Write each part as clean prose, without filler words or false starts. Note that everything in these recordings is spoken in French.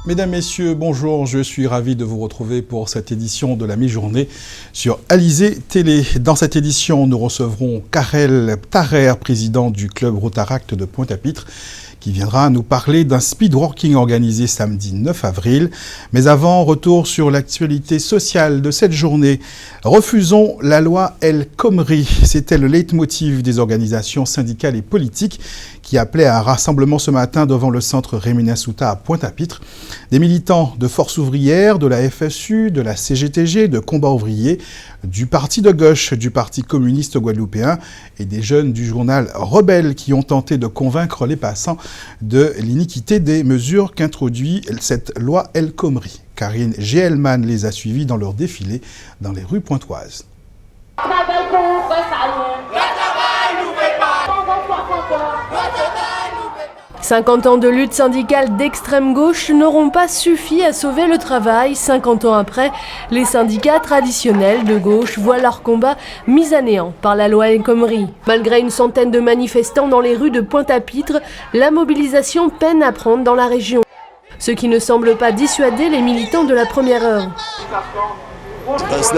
Mesdames, Messieurs, bonjour, je suis ravi de vous retrouver pour cette édition de la mi-journée sur Alizé Télé. Dans cette édition, nous recevrons Karel Tarer, président du club Rotaract de Pointe-à-Pitre, qui viendra nous parler d'un speedwalking organisé samedi 9 avril. Mais avant, retour sur l'actualité sociale de cette journée. Refusons la loi El Khomri. C'était le leitmotiv des organisations syndicales et politiques qui appelaient à un rassemblement ce matin devant le centre Rémy Souta à Pointe-à-Pitre. Des militants de Force ouvrière, de la FSU, de la CGTG, de Combat ouvrier, du parti de gauche, du Parti communiste guadeloupéen et des jeunes du journal Rebelle qui ont tenté de convaincre les passants de l'iniquité des mesures qu'introduit cette loi El Khomri. Karine Géelman les a suivis dans leur défilé dans les rues pointoises. 50 ans de lutte syndicale d'extrême gauche n'auront pas suffi à sauver le travail. 50 ans après, les syndicats traditionnels de gauche voient leur combat mis à néant par la loi El Khomri. Malgré une centaine de manifestants dans les rues de Pointe-à-Pitre, la mobilisation peine à prendre dans la région. Ce qui ne semble pas dissuader les militants de la première heure.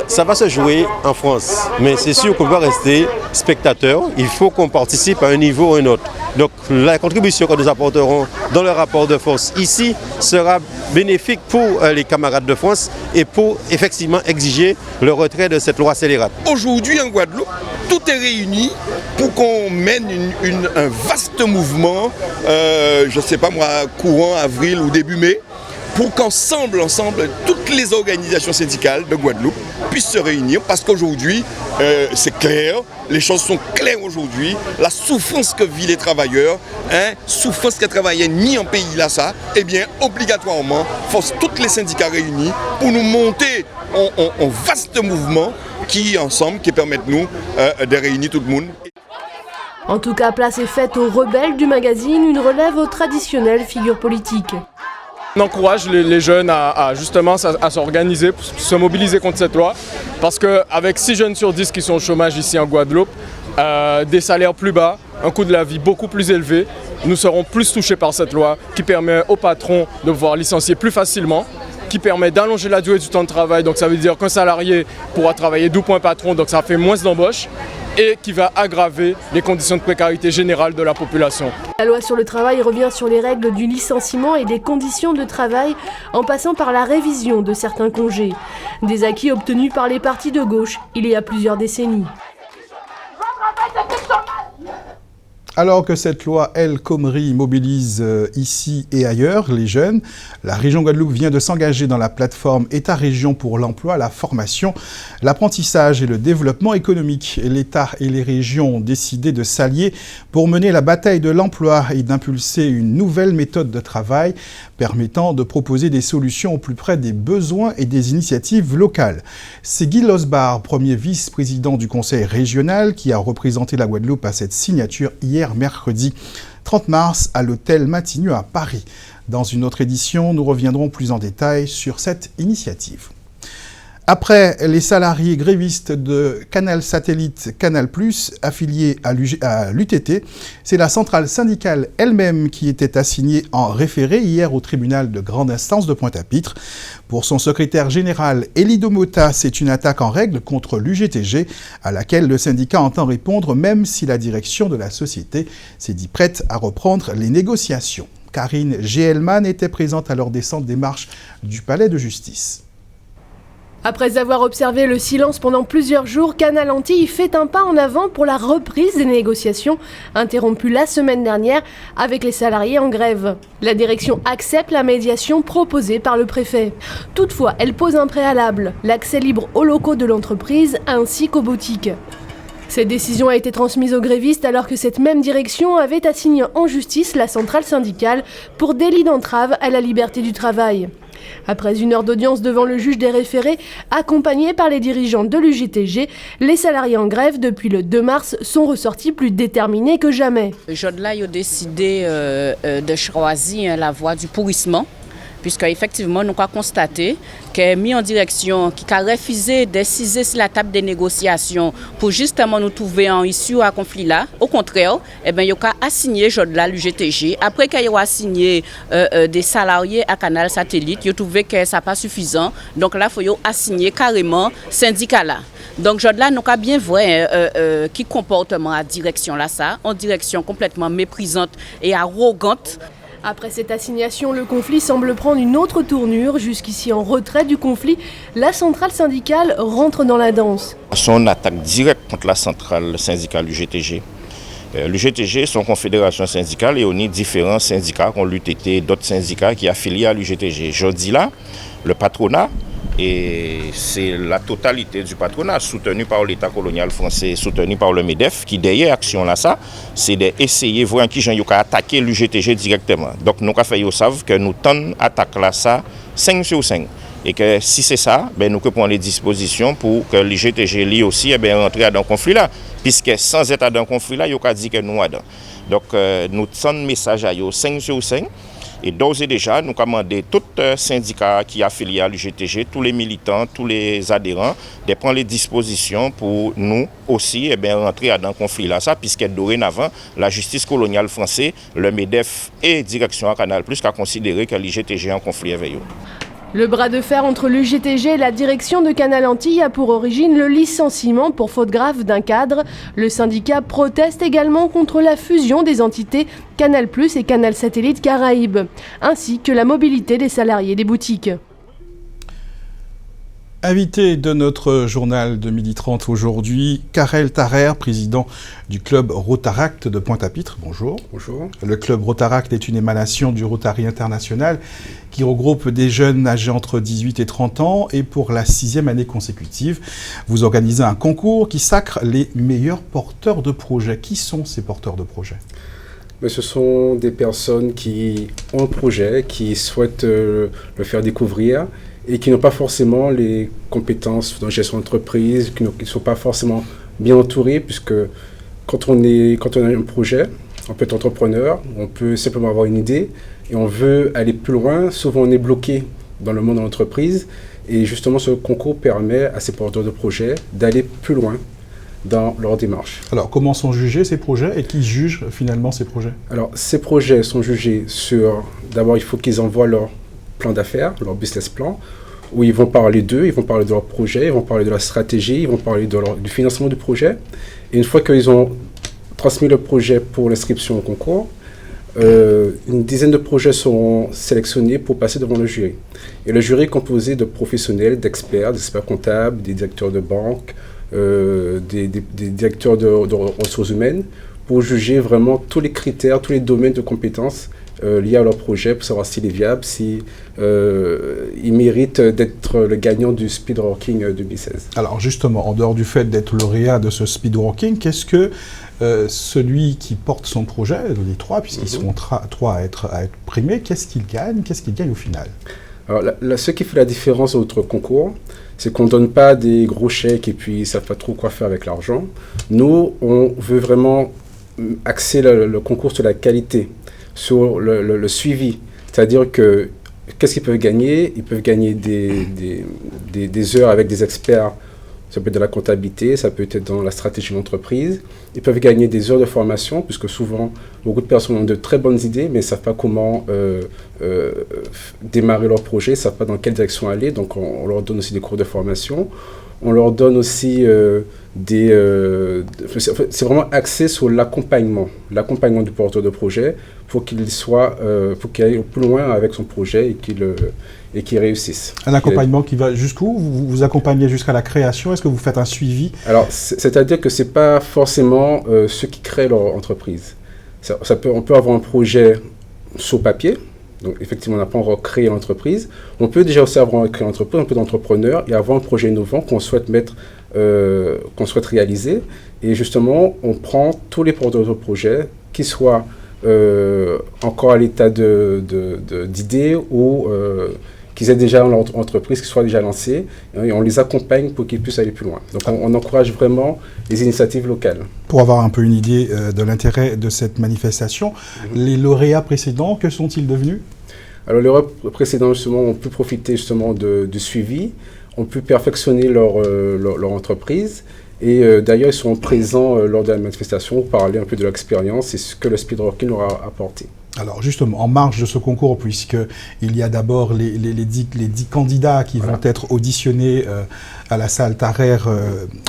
Ça va se jouer en France, mais c'est sûr qu'on va rester spectateur. Il faut qu'on participe à un niveau ou à un autre. Donc la contribution que nous apporterons dans le rapport de force ici sera bénéfique pour les camarades de France et pour effectivement exiger le retrait de cette loi scélérate. Aujourd'hui en Guadeloupe, tout est réuni pour qu'on mène un vaste mouvement, je ne sais pas moi, courant avril ou début mai, pour qu'ensemble, toutes les organisations syndicales de Guadeloupe puissent se réunir parce qu'aujourd'hui, c'est clair, les choses sont claires aujourd'hui, la souffrance que vivent les travailleurs, souffrance que les travailleurs ni en pays là ça, eh bien obligatoirement, force toutes les syndicats réunis pour nous monter en vaste mouvement qui permettent nous de réunir tout le monde. En tout cas, place est faite aux rebelles du magazine, une relève aux traditionnelles figures politiques. On encourage les jeunes à s'organiser, se mobiliser contre cette loi, parce qu'avec 6 jeunes sur 10 qui sont au chômage ici en Guadeloupe, des salaires plus bas, un coût de la vie beaucoup plus élevé, nous serons plus touchés par cette loi qui permet aux patrons de pouvoir licencier plus facilement, qui permet d'allonger la durée du temps de travail, donc ça veut dire qu'un salarié pourra travailler 12 points patron, donc ça fait moins d'embauches, et qui va aggraver les conditions de précarité générale de la population. La loi sur le travail revient sur les règles du licenciement et des conditions de travail en passant par la révision de certains congés. Des acquis obtenus par les partis de gauche il y a plusieurs décennies. Alors que cette loi El Khomri mobilise ici et ailleurs les jeunes, la région Guadeloupe vient de s'engager dans la plateforme État-région pour l'emploi, la formation, l'apprentissage et le développement économique. L'État et les régions ont décidé de s'allier pour mener la bataille de l'emploi et d'impulser une nouvelle méthode de travail permettant de proposer des solutions au plus près des besoins et des initiatives locales. C'est Guy Losbar, premier vice-président du conseil régional, qui a représenté la Guadeloupe à cette signature hier mercredi 30 mars à l'hôtel Matignon à Paris. Dans une autre édition, nous reviendrons plus en détail sur cette initiative. Après les salariés grévistes de Canal Satellite Canal+, affiliés à l'UTT, c'est la centrale syndicale elle-même qui était assignée en référé hier au tribunal de grande instance de Pointe-à-Pitre. Pour son secrétaire général, Élie Domota, c'est une attaque en règle contre l'UGTG, à laquelle le syndicat entend répondre même si la direction de la société s'est dit prête à reprendre les négociations. Karine Géelman était présente à leur descente des marches du palais de justice. Après avoir observé le silence pendant plusieurs jours, Canal Antilles fait un pas en avant pour la reprise des négociations, interrompues la semaine dernière avec les salariés en grève. La direction accepte la médiation proposée par le préfet. Toutefois, elle pose un préalable, l'accès libre aux locaux de l'entreprise ainsi qu'aux boutiques. Cette décision a été transmise aux grévistes alors que cette même direction avait assigné en justice la centrale syndicale pour délit d'entrave à la liberté du travail. Après une heure d'audience devant le juge des référés, accompagnés par les dirigeants de l'UGTG, les salariés en grève depuis le 2 mars sont ressortis plus déterminés que jamais. Aujourd'hui, ils ont décidé de choisir la voie du pourrissement. puisque effectivement nous avons constaté qu'elle mis en direction, qui a refusé d'assiser sur la table des négociations pour justement nous trouver en issue à conflit là. Au contraire, eh bien, il a assigné Jodla l'UGTG. Après qu'il a assigné des salariés à Canal Satellite, il a trouvé que ça n'est pas suffisant. Donc là, il faut assigner carrément syndicat là. Donc Jodla nous a bien vu qui comportement à direction là ça, en direction complètement méprisante et arrogante. Après cette assignation, le conflit semble prendre une autre tournure. Jusqu'ici en retrait du conflit, la centrale syndicale rentre dans la danse. Son attaque directe contre la centrale syndicale UGTG. L'UGTG, son confédération syndicale, et on a différents syndicats qui ont lutté, d'autres syndicats qui affiliés à l'UGTG. Je dis là, le patronat, et c'est la totalité du patronat soutenu par l'État colonial français, soutenu par le MEDEF, qui derrière action là ça, c'est d'essayer de voir qui j'ai attaquer l'UGTG directement. Donc nous avons savent que nous tentons attaquer là ça 5 sur 5. Et que si c'est ça, ben, nous prenons les dispositions pour que l'UGTG lui aussi rentre dans un conflit là. Puisque sans être dans un conflit là, il y a dit que nous sommes. Donc nous tentons un message à eux 5 sur 5. Et d'ores et déjà, nous commandons tous les syndicats qui sont affiliés à l'UGTG, tous les militants, tous les adhérents, de prendre les dispositions pour nous aussi rentrer dans un conflit là, puisque dorénavant, la justice coloniale française, le MEDEF et direction à Canal+, a considéré que l'UGTG est en conflit avec eux. Le bras de fer entre l'UGTG et la direction de Canal Antilles a pour origine le licenciement pour faute grave d'un cadre. Le syndicat proteste également contre la fusion des entités Canal+ et Canal Satellite Caraïbes, ainsi que la mobilité des salariés des boutiques. Invité de notre journal de 12h30 aujourd'hui, Karel Tharer, président du club Rotaract de Pointe-à-Pitre. Bonjour. Bonjour. Le club Rotaract est une émanation du Rotary International qui regroupe des jeunes âgés entre 18 et 30 ans. Et pour la 6e année consécutive, vous organisez un concours qui sacre les meilleurs porteurs de projets. Qui sont ces porteurs de projets ? Mais ce sont des personnes qui ont un projet, qui souhaitent le faire découvrir et qui n'ont pas forcément les compétences dans la gestion d'entreprise, qui ne sont pas forcément bien entourés, puisque quand on a un projet, on peut être entrepreneur, on peut simplement avoir une idée et on veut aller plus loin. Souvent, on est bloqué dans le monde de l'entreprise et justement, ce concours permet à ces porteurs de projets d'aller plus loin dans leur démarche. Alors, comment sont jugés ces projets et qui juge finalement ces projets ? Alors, ces projets sont jugés sur... D'abord, il faut qu'ils envoient leur plan d'affaires, leur business plan, où ils vont parler d'eux, ils vont parler de leur projet, ils vont parler de la stratégie, ils vont parler du financement du projet. Et une fois qu'ils ont transmis le projet pour l'inscription au concours, une dizaine de projets seront sélectionnés pour passer devant le jury. Et le jury est composé de professionnels, d'experts comptables, des directeurs de banque, des directeurs de ressources humaines, pour juger vraiment tous les critères, tous les domaines de compétences liés à leur projet, pour savoir s'il est viable, s'il mérite d'être le gagnant du Speedrocking 2016. Alors justement, en dehors du fait d'être lauréat de ce Speedrocking, qu'est-ce que celui qui porte son projet, les trois, puisqu'ils seront trois à être primés, qu'est-ce qu'il gagne au final ? Alors, ce qui fait la différence de notre concours, c'est qu'on ne donne pas des gros chèques et puis ils ne savent pas trop quoi faire avec l'argent. Nous, on veut vraiment axer le concours sur la qualité, sur le suivi. C'est-à-dire que, qu'est-ce qu'ils peuvent gagner ? Ils peuvent gagner des heures avec des experts. Ça peut être de la comptabilité, ça peut être dans la stratégie de l'entreprise. Ils peuvent gagner des heures de formation, puisque souvent, beaucoup de personnes ont de très bonnes idées, mais ne savent pas comment démarrer leur projet, ne savent pas dans quelle direction aller. Donc, on leur donne aussi des cours de formation. On leur donne aussi c'est vraiment axé sur l'accompagnement du porteur de projet pour qu'il aille plus loin avec son projet et qu'il réussisse. Un accompagnement qui va jusqu'où ? Vous accompagnez jusqu'à la création ? Est-ce que vous faites un suivi ? Alors, c'est-à-dire que ce n'est pas forcément ceux qui créent leur entreprise. On peut avoir un projet sur papier. Donc, effectivement, on n'a pas encore créé l'entreprise. On peut déjà aussi avoir créé l'entreprise, un peu d'entrepreneur, et avoir un projet innovant qu'on souhaite réaliser. Et justement, on prend tous les porteurs de projets, qui soient encore à l'état d'idée ou qu'ils aient déjà leur entreprise, qui soit déjà lancée, et on les accompagne pour qu'ils puissent aller plus loin. Donc on encourage vraiment les initiatives locales. Pour avoir un peu une idée de l'intérêt de cette manifestation, les lauréats précédents, que sont-ils devenus ? Alors les précédents justement ont pu profiter justement du suivi, ont pu perfectionner leur entreprise. Et d'ailleurs, ils seront présents lors de la manifestation pour parler un peu de leur expérience et ce que le speedwalking leur a apporté. Alors justement, en marge de ce concours, puisqu'il y a d'abord les 10 candidats qui vont être auditionnés à la salle Tarrer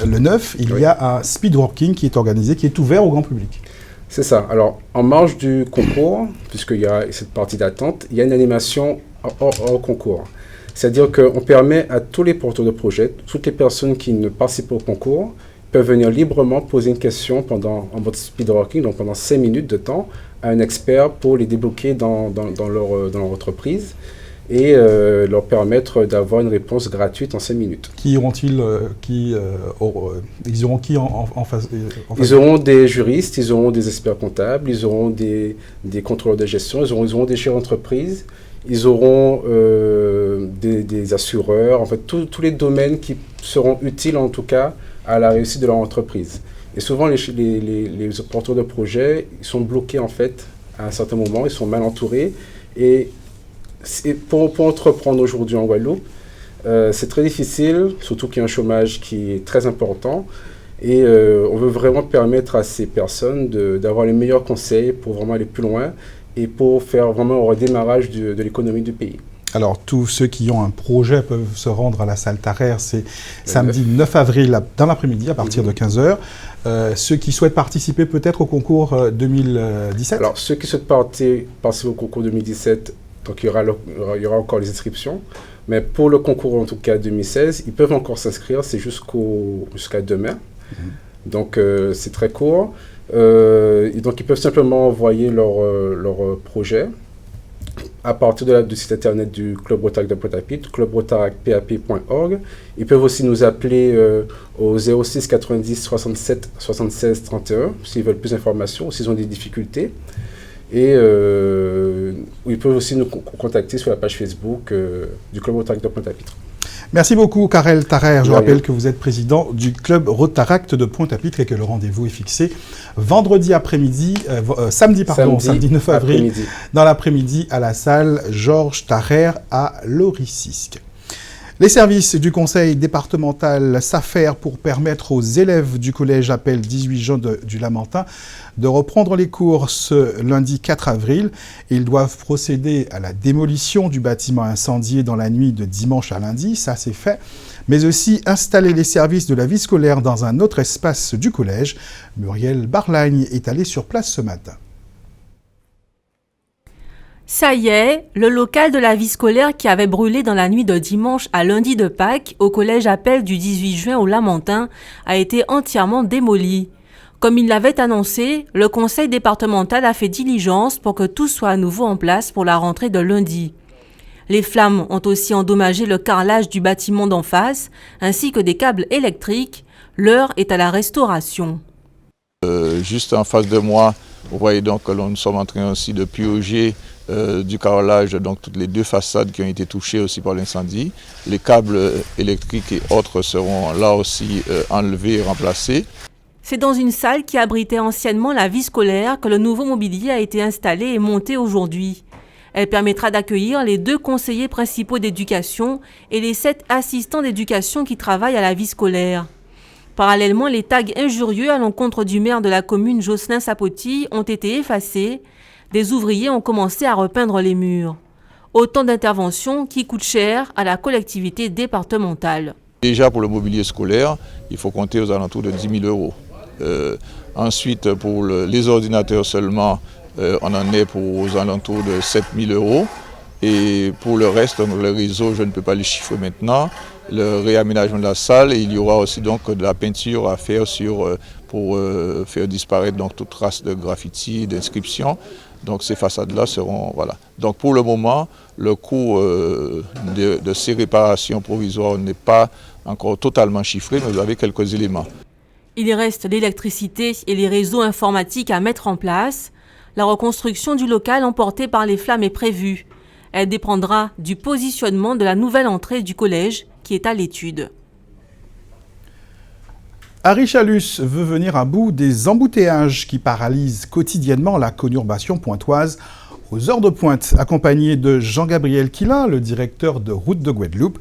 le 9, il y a un speedwalking qui est organisé, qui est ouvert au grand public. C'est ça. Alors, en marge du concours, puisqu'il y a cette partie d'attente, il y a une animation hors concours. C'est-à-dire qu'on permet à tous les porteurs de projets, toutes les personnes qui ne participent pas au concours, peuvent venir librement poser une question en mode speedwalking, donc pendant 5 minutes de temps, à un expert pour les débloquer dans leur entreprise et leur permettre d'avoir une réponse gratuite en 5 minutes. Ils auront qui en face? Ils auront des juristes, ils auront des experts comptables, ils auront des contrôleurs de gestion, ils auront des chefs d'entreprise, ils auront des assureurs, en fait tous les domaines qui seront utiles en tout cas à la réussite de leur entreprise. Et souvent les porteurs de projets, ils sont bloqués en fait à un certain moment, ils sont mal entourés. Et pour entreprendre aujourd'hui en Guadeloupe, c'est très difficile, surtout qu'il y a un chômage qui est très important. Et on veut vraiment permettre à ces personnes d'avoir les meilleurs conseils pour vraiment aller plus loin et pour faire vraiment un redémarrage de l'économie du pays. Alors, tous ceux qui ont un projet peuvent se rendre à la salle Tarrer, c'est samedi 9 avril dans l'après-midi à partir de 15h. Ceux qui souhaitent participer peut-être au concours 2017? Alors, ceux qui souhaitent participer au concours 2017, donc il y aura encore les inscriptions. Mais pour le concours, en tout cas 2016, ils peuvent encore s'inscrire, c'est jusqu'à demain. Donc, c'est très court. Donc, ils peuvent simplement envoyer leur projet à partir du site internet du Club Rotaract de Pointe-à-Pitre, clubrotaract.pap.org. Ils peuvent aussi nous appeler au 06 90 67 76 31 s'ils veulent plus d'informations ou s'ils ont des difficultés. Et ils peuvent aussi nous contacter sur la page Facebook du Club Rotaract de Pointe-à-Pitre. Merci beaucoup, Karel Tarrer. Je rappelle que vous êtes président du Club Rotaract de Pointe-à-Pitre et que le rendez-vous est fixé samedi 9 avril, dans l'après-midi à la salle Georges Tarrer à Loricisque. Les services du conseil départemental s'affairent pour permettre aux élèves du collège Appel 18 Jean du Lamentin de reprendre les cours ce lundi 4 avril. Ils doivent procéder à la démolition du bâtiment incendié dans la nuit de dimanche à lundi, ça c'est fait, mais aussi installer les services de la vie scolaire dans un autre espace du collège. Muriel Barlagne est allée sur place ce matin. Ça y est, le local de la vie scolaire qui avait brûlé dans la nuit de dimanche à lundi de Pâques au collège Appel du 18 juin au Lamentin a été entièrement démoli. Comme il l'avait annoncé, le conseil départemental a fait diligence pour que tout soit à nouveau en place pour la rentrée de lundi. Les flammes ont aussi endommagé le carrelage du bâtiment d'en face, ainsi que des câbles électriques. L'heure est à la restauration. Juste en face de moi, vous voyez donc que nous sommes en train aussi de purger du carrelage, donc toutes les deux façades qui ont été touchées aussi par l'incendie. Les câbles électriques et autres seront là aussi enlevés et remplacés. C'est dans une salle qui abritait anciennement la vie scolaire que le nouveau mobilier a été installé et monté aujourd'hui. Elle permettra d'accueillir les 2 conseillers principaux d'éducation et les 7 assistants d'éducation qui travaillent à la vie scolaire. Parallèlement, les tags injurieux à l'encontre du maire de la commune Jocelyn Sapoti ont été effacés. Des ouvriers ont commencé à repeindre les murs. Autant d'interventions qui coûtent cher à la collectivité départementale. Déjà pour le mobilier scolaire, il faut compter aux alentours de 10 000 euros. Ensuite, pour les ordinateurs seulement, on en est aux alentours de 7 000 euros. Et pour le reste, donc, le réseau, je ne peux pas les chiffrer maintenant. Le réaménagement de la salle, et il y aura aussi donc de la peinture à faire pour faire disparaître donc toute trace de graffiti, d'inscription. Donc ces façades-là seront, voilà. Donc pour le moment, le coût de ces réparations provisoires n'est pas encore totalement chiffré, mais vous avez quelques éléments. Il reste l'électricité et les réseaux informatiques à mettre en place. La reconstruction du local emporté par les flammes est prévue. Elle dépendra du positionnement de la nouvelle entrée du collège qui est à l'étude. Harry Chalus veut venir à bout des embouteillages qui paralysent quotidiennement la conurbation pointoise aux heures de pointe, accompagné de Jean-Gabriel Quilin, le directeur de Routes de Guadeloupe.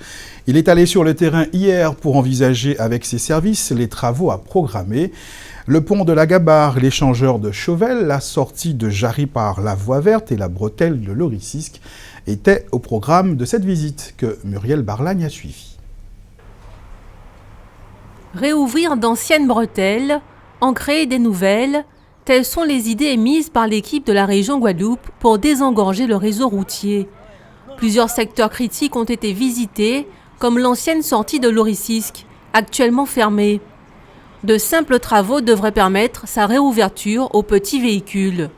Il est allé sur le terrain hier pour envisager avec ses services les travaux à programmer. Le pont de la Gabarre, l'échangeur de Chauvel, la sortie de Jarry par la Voie Verte et la bretelle de Lorissisque étaient au programme de cette visite que Muriel Barlagne a suivi. Réouvrir d'anciennes bretelles, en créer des nouvelles, telles sont les idées émises par l'équipe de la région Guadeloupe pour désengorger le réseau routier. Plusieurs secteurs critiques ont été visités, comme l'ancienne sortie de Lorissisque, actuellement fermée. De simples travaux devraient permettre sa réouverture aux petits véhicules.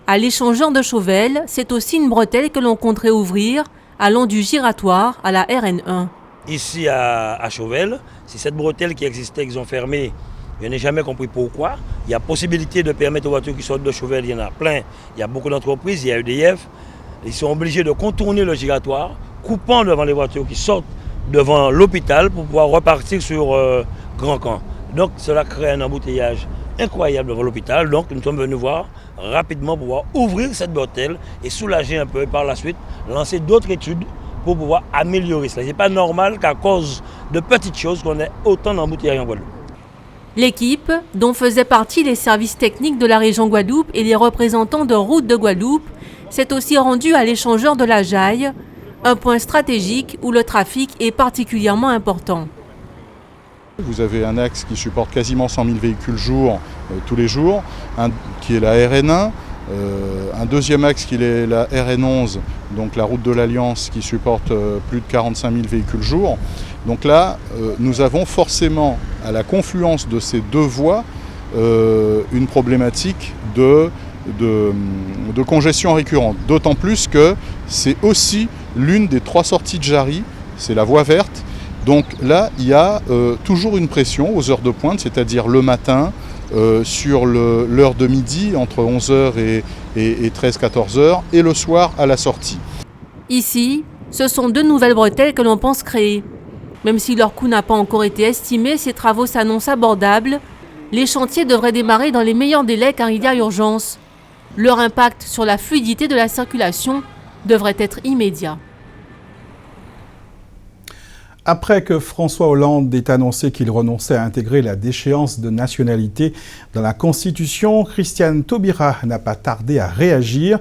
À l'échangeur de Chauvel, c'est aussi une bretelle que l'on compte réouvrir, allant du giratoire à la RN1. Ici à Chauvel, c'est cette bretelle qui existait, qu'ils ont fermée. Je n'ai jamais compris pourquoi. Il y a possibilité de permettre aux voitures qui sortent de Chauvel, il y en a plein. Il y a beaucoup d'entreprises, il y a EDF. Ils sont obligés de contourner le giratoire, coupant devant les voitures qui sortent devant l'hôpital pour pouvoir repartir sur Grand Camp. Donc cela crée un embouteillage incroyable devant l'hôpital. Donc nous sommes venus voir rapidement pour pouvoir ouvrir cette bretelle et soulager un peu et par la suite lancer d'autres études pour pouvoir améliorer cela. Ce n'est pas normal qu'à cause de petites choses qu'on ait autant d'embouteillages en Guadeloupe. L'équipe, dont faisaient partie les services techniques de la région Guadeloupe et les représentants de Routes de Guadeloupe, s'est aussi rendue à l'échangeur de la Jaille, un point stratégique où le trafic est particulièrement important. Vous avez un axe qui supporte quasiment 100 000 véhicules jour, tous les jours, qui est la RN1, un deuxième axe qui est la RN11, donc la route de l'Alliance qui supporte plus de 45 000 véhicules jour. Donc là, nous avons forcément, à la confluence de ces deux voies, une problématique de congestion récurrente. D'autant plus que c'est aussi l'une des 3 sorties de Jarry, c'est la Voie Verte. Donc là, il y a toujours une pression aux heures de pointe, c'est-à-dire le matin, sur l'heure de midi, entre 11h et 13-14h, et le soir à la sortie. Ici, ce sont 2 nouvelles bretelles que l'on pense créer. Même si leur coût n'a pas encore été estimé, ces travaux s'annoncent abordables. Les chantiers devraient démarrer dans les meilleurs délais car il y a urgence. Leur impact sur la fluidité de la circulation devrait être immédiat. Après que François Hollande ait annoncé qu'il renonçait à intégrer la déchéance de nationalité dans la Constitution, Christiane Taubira n'a pas tardé à réagir.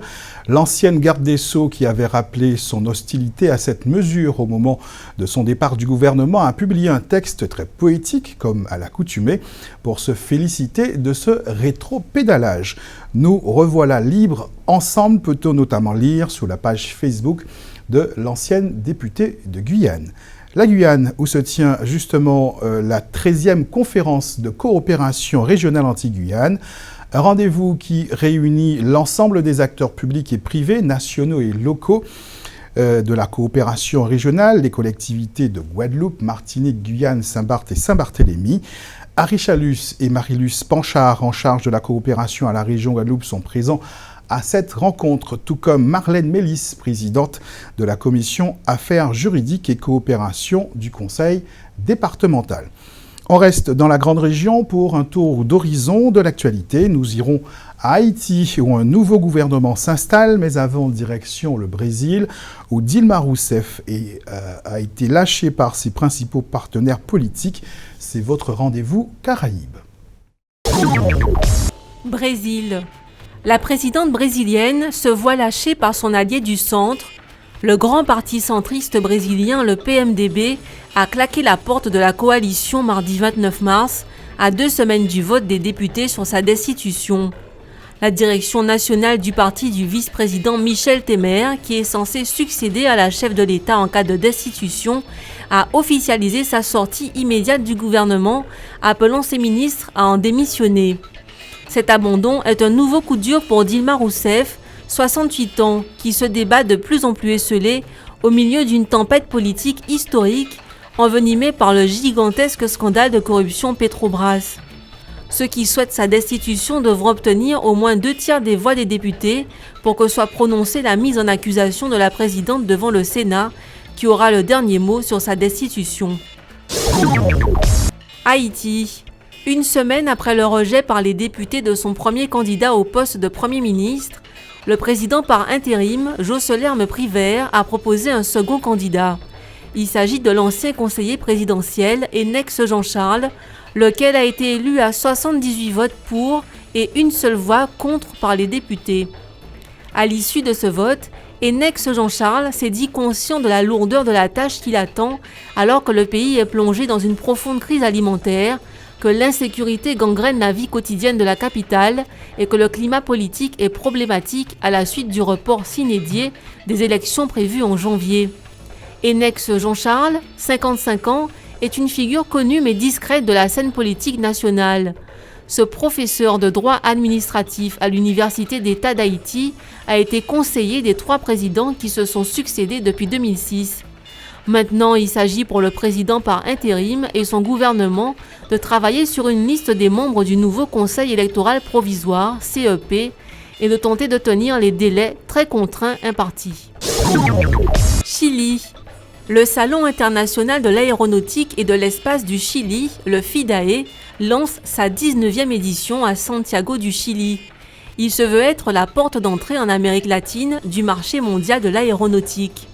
L'ancienne garde des Sceaux, qui avait rappelé son hostilité à cette mesure au moment de son départ du gouvernement, a publié un texte très poétique, comme à l'accoutumée, pour se féliciter de ce rétro-pédalage. Nous revoilà libres. Ensemble, peut-on notamment lire sur la page Facebook de l'ancienne députée de Guyane. La Guyane, où se tient justement la 13e conférence de coopération régionale anti-Guyane, un rendez-vous qui réunit l'ensemble des acteurs publics et privés, nationaux et locaux de la coopération régionale, les collectivités de Guadeloupe, Martinique, Guyane, Saint-Barth et Saint-Barthélemy. Harry Chalus et Marie-Luce Panchard, en charge de la coopération à la région Guadeloupe, sont présents à cette rencontre, tout comme Marlène Mélis, présidente de la commission Affaires juridiques et coopération du Conseil départemental. On reste dans la grande région pour un tour d'horizon de l'actualité. Nous irons à Haïti, où un nouveau gouvernement s'installe, mais avant direction le Brésil, où Dilma Rousseff a été lâchée par ses principaux partenaires politiques. C'est votre rendez-vous Caraïbes. Brésil. La présidente brésilienne se voit lâchée par son allié du centre. Le grand parti centriste brésilien, le PMDB, a claqué la porte de la coalition mardi 29 mars, à 2 semaines du vote des députés sur sa destitution. La direction nationale du parti du vice-président Michel Temer, qui est censé succéder à la chef de l'État en cas de destitution, a officialisé sa sortie immédiate du gouvernement, appelant ses ministres à en démissionner. Cet abandon est un nouveau coup dur pour Dilma Rousseff, 68 ans, qui se débat de plus en plus esselée au milieu d'une tempête politique historique envenimée par le gigantesque scandale de corruption Petrobras. Ceux qui souhaitent sa destitution devront obtenir au moins 2/3 des voix des députés pour que soit prononcée la mise en accusation de la présidente devant le Sénat, qui aura le dernier mot sur sa destitution. Haïti. Une semaine après le rejet par les députés de son premier candidat au poste de Premier ministre, Le président par intérim, Jocelerme Privert, a proposé un second candidat. Il s'agit de l'ancien conseiller présidentiel Ennex Jean-Charles, lequel a été élu à 78 votes pour et une seule voix contre par les députés. À l'issue de ce vote, Ennex Jean-Charles s'est dit conscient de la lourdeur de la tâche qui l'attend alors que le pays est plongé dans une profonde crise alimentaire, que l'insécurité gangrène la vie quotidienne de la capitale et que le climat politique est problématique à la suite du report sine die des élections prévues en janvier. Ennex Jean-Charles, 55 ans, est une figure connue mais discrète de la scène politique nationale. Ce professeur de droit administratif à l'Université d'État d'Haïti a été conseiller des 3 présidents qui se sont succédés depuis 2006. Maintenant, il s'agit pour le président par intérim et son gouvernement de travailler sur une liste des membres du nouveau Conseil électoral provisoire, CEP, et de tenter de tenir les délais très contraints impartis. Chili. Le Salon international de l'aéronautique et de l'espace du Chili, le FIDAE, lance sa 19e édition à Santiago du Chili. Il se veut être la porte d'entrée en Amérique latine du marché mondial de l'aéronautique.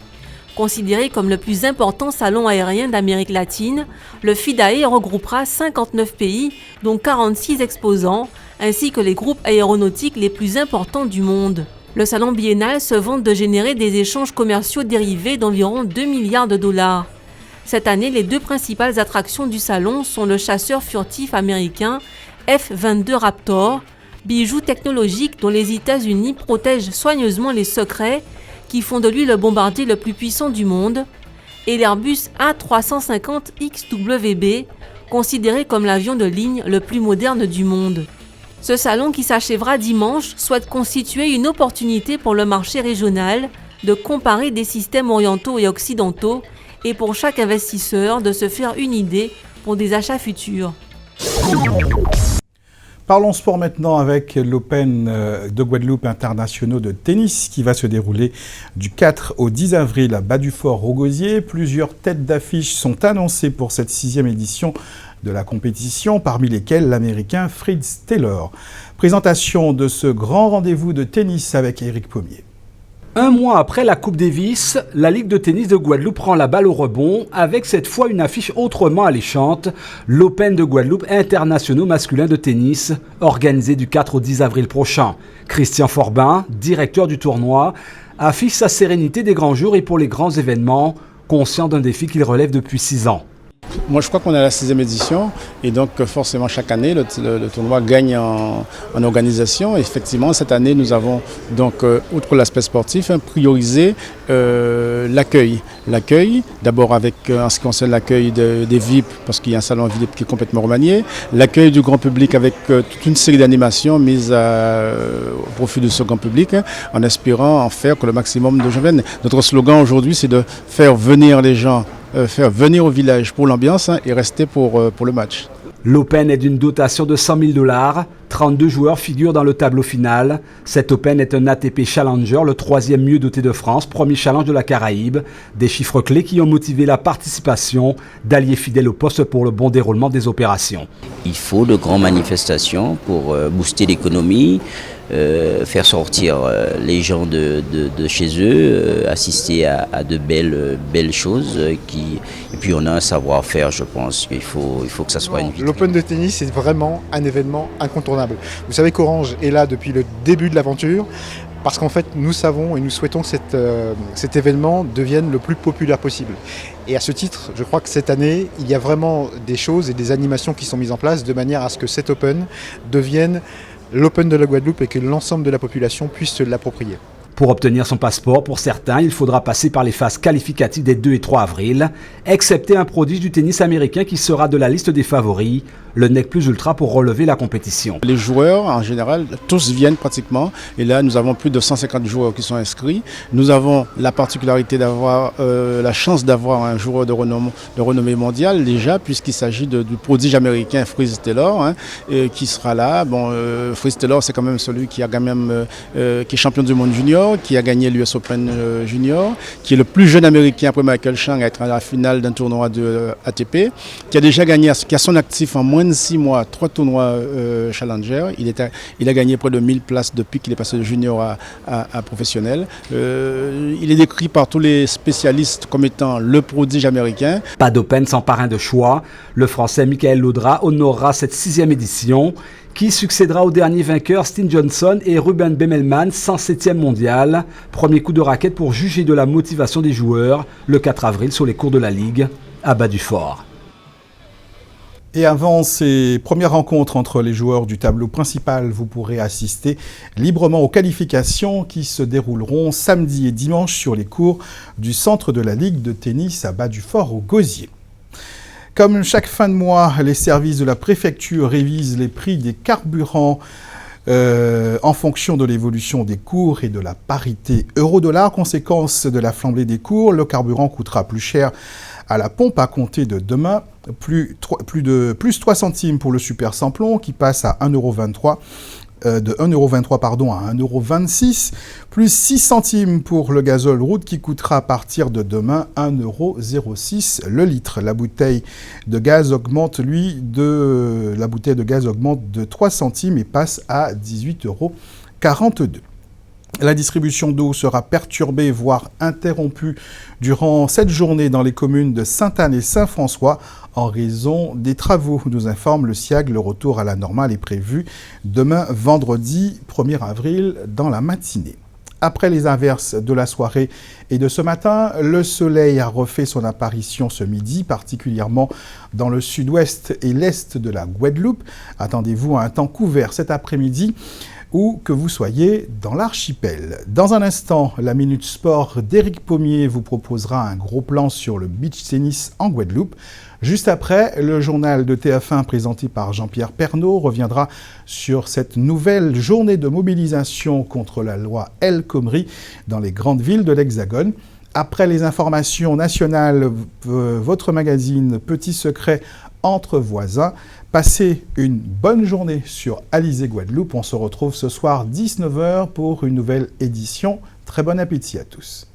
Considéré comme le plus important salon aérien d'Amérique latine, le FIDAE regroupera 59 pays, dont 46 exposants, ainsi que les groupes aéronautiques les plus importants du monde. Le salon biennal se vante de générer des échanges commerciaux dérivés d'environ 2 milliards de dollars. Cette année, les 2 principales attractions du salon sont le chasseur furtif américain F-22 Raptor, bijou technologique dont les États-Unis protègent soigneusement les secrets qui font de lui le bombardier le plus puissant du monde, et l'Airbus A350 XWB, considéré comme l'avion de ligne le plus moderne du monde. Ce salon qui s'achèvera dimanche souhaite constituer une opportunité pour le marché régional de comparer des systèmes orientaux et occidentaux et pour chaque investisseur de se faire une idée pour des achats futurs. Parlons sport maintenant avec l'Open de Guadeloupe internationaux de tennis qui va se dérouler du 4 au 10 avril à Bas-du-Fort-Rogosier. Plusieurs têtes d'affiche sont annoncées pour cette 6e édition de la compétition, parmi lesquelles l'Américain Fritz Taylor. Présentation de ce grand rendez-vous de tennis avec Éric Pommier. Un mois après la Coupe Davis, la Ligue de tennis de Guadeloupe prend la balle au rebond avec cette fois une affiche autrement alléchante, l'Open de Guadeloupe internationaux masculins de tennis, organisé du 4 au 10 avril prochain. Christian Forbin, directeur du tournoi, affiche sa sérénité des grands jours et pour les grands événements, conscient d'un défi qu'il relève depuis 6 ans. Moi, je crois qu'on est à la 6e édition et donc forcément chaque année, le tournoi gagne en organisation. Effectivement, cette année, nous avons donc, outre l'aspect sportif, priorisé l'accueil. L'accueil, d'abord avec, en ce qui concerne l'accueil des VIP, parce qu'il y a un salon VIP qui est complètement remanié. L'accueil du grand public avec toute une série d'animations mises au profit de ce grand public, en espérant en faire que le maximum de gens viennent. Notre slogan aujourd'hui, c'est de faire venir les gens, faire venir au village pour l'ambiance et rester pour le match. L'Open est d'une dotation de 100 000 $. 32 joueurs figurent dans le tableau final. Cet Open est un ATP Challenger, le 3e mieux doté de France, premier challenge de la Caraïbe. Des chiffres clés qui ont motivé la participation d'alliés fidèles au poste pour le bon déroulement des opérations. Il faut de grandes manifestations pour booster l'économie, faire sortir les gens de chez eux, assister à de belles choses. Et puis on a un savoir-faire, je pense qu'il faut que ça soit une vitrine. L'Open de tennis est vraiment un événement incontournable. Vous savez qu'Orange est là depuis le début de l'aventure parce qu'en fait nous savons et nous souhaitons que cet événement devienne le plus populaire possible. Et à ce titre, je crois que cette année, il y a vraiment des choses et des animations qui sont mises en place de manière à ce que cet Open devienne l'Open de la Guadeloupe et que l'ensemble de la population puisse se l'approprier. Pour obtenir son passeport, pour certains, il faudra passer par les phases qualificatives des 2 et 3 avril, excepté un prodige du tennis américain qui sera de la liste des favoris, le NEC Plus Ultra pour relever la compétition. Les joueurs, en général, tous viennent pratiquement. Et là, nous avons plus de 150 joueurs qui sont inscrits. Nous avons la particularité d'avoir la chance d'avoir un joueur de renommée mondiale déjà, puisqu'il s'agit du prodige américain Fritz Taylor, qui sera là. Bon, Fritz Taylor, c'est quand même celui qui a quand même qui est champion du monde junior. Junior, qui a gagné l'US Open Junior, qui est le plus jeune Américain après Michael Chang à être à la finale d'un tournoi de ATP, qui a déjà gagné, qui a son actif en moins de 6 mois, 3 tournois Challenger. Il a gagné près de 1000 places depuis qu'il est passé de junior à professionnel. Il est décrit par tous les spécialistes comme étant le prodige américain. Pas d'Open sans parrain de choix. Le Français Michael Laudrat honorera cette 6e édition qui succédera au dernier vainqueur Steen Johnson et Ruben Bemelman, 107e mondial. Premier coup de raquette pour juger de la motivation des joueurs le 4 avril sur les cours de la Ligue à Bas-du-Fort. Et avant ces premières rencontres entre les joueurs du tableau principal, vous pourrez assister librement aux qualifications qui se dérouleront samedi et dimanche sur les cours du centre de la Ligue de tennis à Bas-du-Fort au Gosier. Comme chaque fin de mois, les services de la préfecture révisent les prix des carburants en fonction de l'évolution des cours et de la parité euro-dollar. Conséquence de la flambée des cours, le carburant coûtera plus cher à la pompe à compter de demain, plus 3 centimes pour le super samplon qui passe à 1,23 €. De 1,23 € à 1,26 €, plus 6 centimes pour le gazole route qui coûtera à partir de demain 1,06 € le litre. La bouteille de gaz augmente, de 3 centimes et passe à 18,42 €. La distribution d'eau sera perturbée, voire interrompue durant cette journée dans les communes de Sainte-Anne et Saint-François en raison des travaux, nous informe le SIAG. Le retour à la normale est prévu demain, vendredi 1er avril, dans la matinée. Après les averses de la soirée et de ce matin, le soleil a refait son apparition ce midi, particulièrement dans le sud-ouest et l'est de la Guadeloupe. Attendez-vous à un temps couvert cet après-midi, où que vous soyez dans l'archipel. Dans un instant, la Minute Sport d'Éric Pommier vous proposera un gros plan sur le beach tennis en Guadeloupe. Juste après, le journal de TF1 présenté par Jean-Pierre Pernaut reviendra sur cette nouvelle journée de mobilisation contre la loi El Khomri dans les grandes villes de l'Hexagone. Après les informations nationales, votre magazine Petit Secret entre voisins. Passez une bonne journée sur Alizé Guadeloupe. On se retrouve ce soir 19 h pour une nouvelle édition. Très bon appétit à tous.